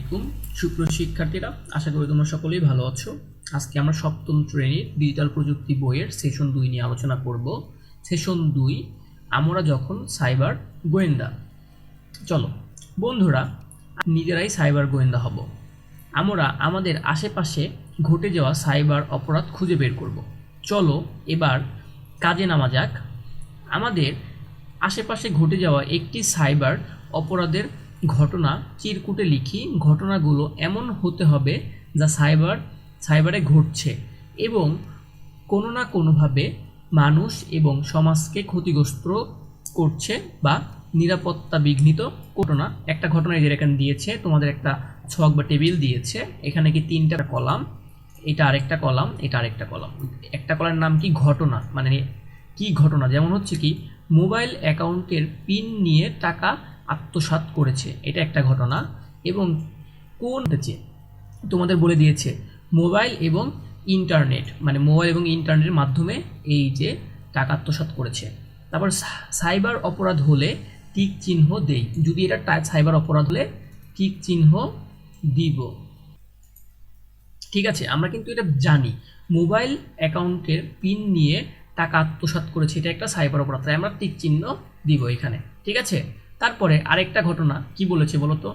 আলাইকুম সুপ্রিয় শিক্ষার্থীরা, আশা করি তোমরা সকলেই ভালো আছো। আজকে আমরা সপ্তম শ্রেণীর ডিজিটাল প্রযুক্তি বইয়ের সেশন 2 নিয়ে আলোচনা করব। সেশন 2 আমরা যখন সাইবার গোয়েন্দা। চলো বন্ধুরা, নিজেরাই সাইবার গোয়েন্দা হব। আমরা আমাদের আশেপাশে ঘটে যাওয়া সাইবার অপরাধ খুঁজে বের করব। চলো এবার কাজে নামা যাক। আমাদের আশেপাশে ঘটে যাওয়া একটি সাইবার অপরাধের ঘটনা চিরকুটে লিখি। ঘটনাগুলো এমন হতে হবে যা সাইবারে ঘটছে এবং কোনো না কোনোভাবে মানুষ এবং সমাজকে ক্ষতিগ্রস্ত করছে বা নিরাপত্তা বিঘ্নিত ঘটনা। একটা ঘটনা এখানে দিয়েছে, তোমাদের একটা ছক বা টেবিল দিয়েছে। এখানে কি 3টা কলাম, এটা আরেকটা কলাম, এটা আরেকটা কলাম। একটা কলামের নাম কি ঘটনা, মানে কি ঘটনা, যেমন হচ্ছে কি মোবাইল অ্যাকাউন্টের পিন নিয়ে টাকা আত্মসাৎ করেছে, এটা একটা ঘটনা। এবং কোন তোমাদের বলে দিয়েছে মোবাইল এবং ইন্টারনেট, মানে মোবাইল এবং ইন্টারনেটের মাধ্যমে এই যে টাকা আত্মসাৎ করেছে। তারপর সাইবার অপরাধ হলে টিক চিহ্ন দেই, যদি এটা সাইবার অপরাধ হলে টিক চিহ্ন দিব। ঠিক আছে, আমরা কিন্তু এটা জানি মোবাইল অ্যাকাউন্টের পিন নিয়ে টাকা আত্মসাৎ করেছে, এটা একটা সাইবার অপরাধ, তাই আমরা টিক চিহ্ন দিব এখানে। ঠিক আছে, তারপরে আরেকটা ঘটনা কি বলেছে বলতো,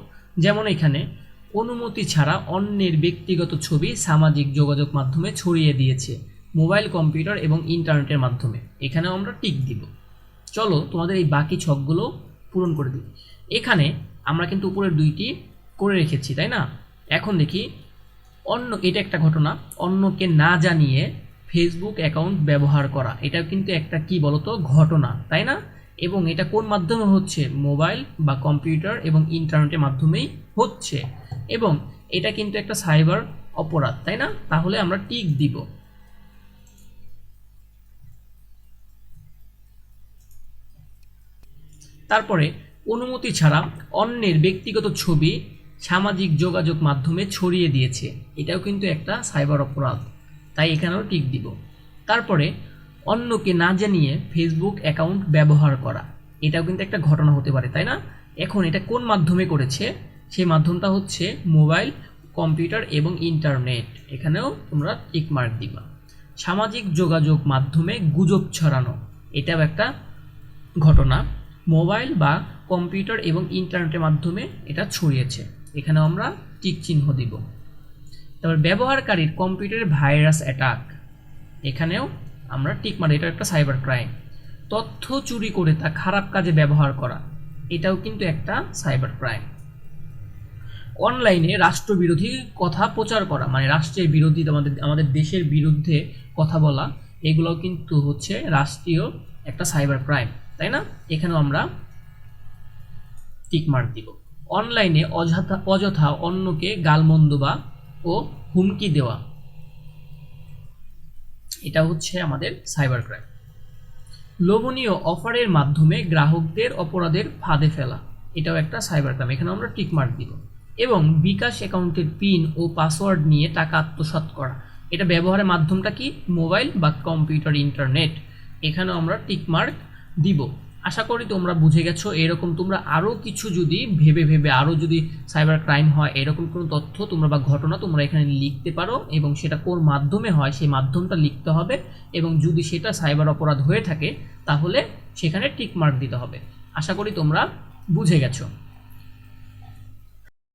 যেমন এখানে অনুমতি ছাড়া অন্যের ব্যক্তিগত ছবি সামাজিক যোগাযোগ মাধ্যমে ছড়িয়ে দিয়েছে মোবাইল, কম্পিউটার এবং ইন্টারনেটের মাধ্যমে, এখানেও আমরা টিক দিব। চলো তোমাদের এই বাকি ছকগুলো পূরণ করে দিই। এখানে আমরা কিন্তু উপরের 2টি করে রেখেছি, তাই না? এখন দেখি এটা একটা ঘটনা, অন্যকে না জানিয়ে ফেসবুক অ্যাকাউন্ট ব্যবহার করা, এটা কিন্তু একটা কি বলতো ঘটনা, তাই না? এবং এটা কোন মাধ্যমে হচ্ছে, মোবাইল বা কম্পিউটার এবং ইন্টারনেটের মাধ্যমেই হচ্ছে, এবং এটা কিন্তু একটা সাইবার অপরাধ, তাই না? তাহলে আমরা টিক দিব। তারপরে অনুমতি ছাড়া অন্যের ব্যক্তিগত ছবি সামাজিক যোগাযোগ মাধ্যমে ছড়িয়ে দিয়েছে, এটাও কিন্তু একটা সাইবার অপরাধ, তাই এখানেও টিক দিব। তারপরে অন্যকে না জানিয়ে ফেসবুক অ্যাকাউন্ট ব্যবহার করা, এটাও কিন্তু একটা ঘটনা হতে পারে, তাই না? এখন এটা কোন মাধ্যমে করেছে, সেই মাধ্যমটা হচ্ছে মোবাইল, কম্পিউটার এবং ইন্টারনেট, এখানেও তোমরা টিক মার্ক দিবা। সামাজিক যোগাযোগ মাধ্যমে গুজব ছড়ানো, এটাও একটা ঘটনা, মোবাইল বা কম্পিউটার এবং ইন্টারনেটের মাধ্যমে এটা ছড়িয়েছে, এখানেও আমরা টিক চিহ্ন দিব। তারপর ব্যবহারকারীর কম্পিউটারে ভাইরাস অ্যাটাক, এখানেও আমরা টিক মারি, এটা একটা সাইবার ক্রাইম। তথ্য চুরি করে তা খারাপ কাজে ব্যবহার করা, এটাও কিন্তু একটা সাইবার ক্রাইম। অনলাইনে রাষ্ট্রবিরোধী কথা প্রচার করা, মানে রাষ্ট্রের বিরোধী, আমাদের দেশের বিরুদ্ধে কথা বলা, এগুলোও কিন্তু হচ্ছে রাষ্ট্রীয় একটা সাইবার ক্রাইম, তাই না? এখানেও আমরা টিক মার্ক দিব। অনলাইনে অযথা অন্যকে গালমন্দ ও হুমকি দেওয়া, এটা হচ্ছে আমাদের সাইবার ক্রাইম। লোভনীয় অফারের মাধ্যমে গ্রাহকদের অপরাধের ফাঁদে ফেলা, এটাও একটা সাইবার ক্রাইম, এখানে আমরা টিক মার্ক দিব। এবং বিকাশ অ্যাকাউন্টের পিন ও পাসওয়ার্ড নিয়ে টাকা আত্মসাৎ করা, এটা ব্যবহারের মাধ্যমটা কি, মোবাইল বা কম্পিউটার, ইন্টারনেট, এখানেও আমরা টিক মার্ক দিব। আশা করি তোমরা বুঝে গেছো। এরকম তোমরা আরও কিছু যদি ভেবে আরও যদি সাইবার ক্রাইম হয়, এরকম কোনো তথ্য তোমরা বা ঘটনা তোমরা এখানে লিখতে পারো, এবং সেটা কোন মাধ্যমে হয় সেই মাধ্যমটা লিখতে হবে, এবং যদি সেটা সাইবার অপরাধ হয়ে থাকে তাহলে সেখানে টিক মার্ক দিতে হবে। আশা করি তোমরা বুঝে গেছো।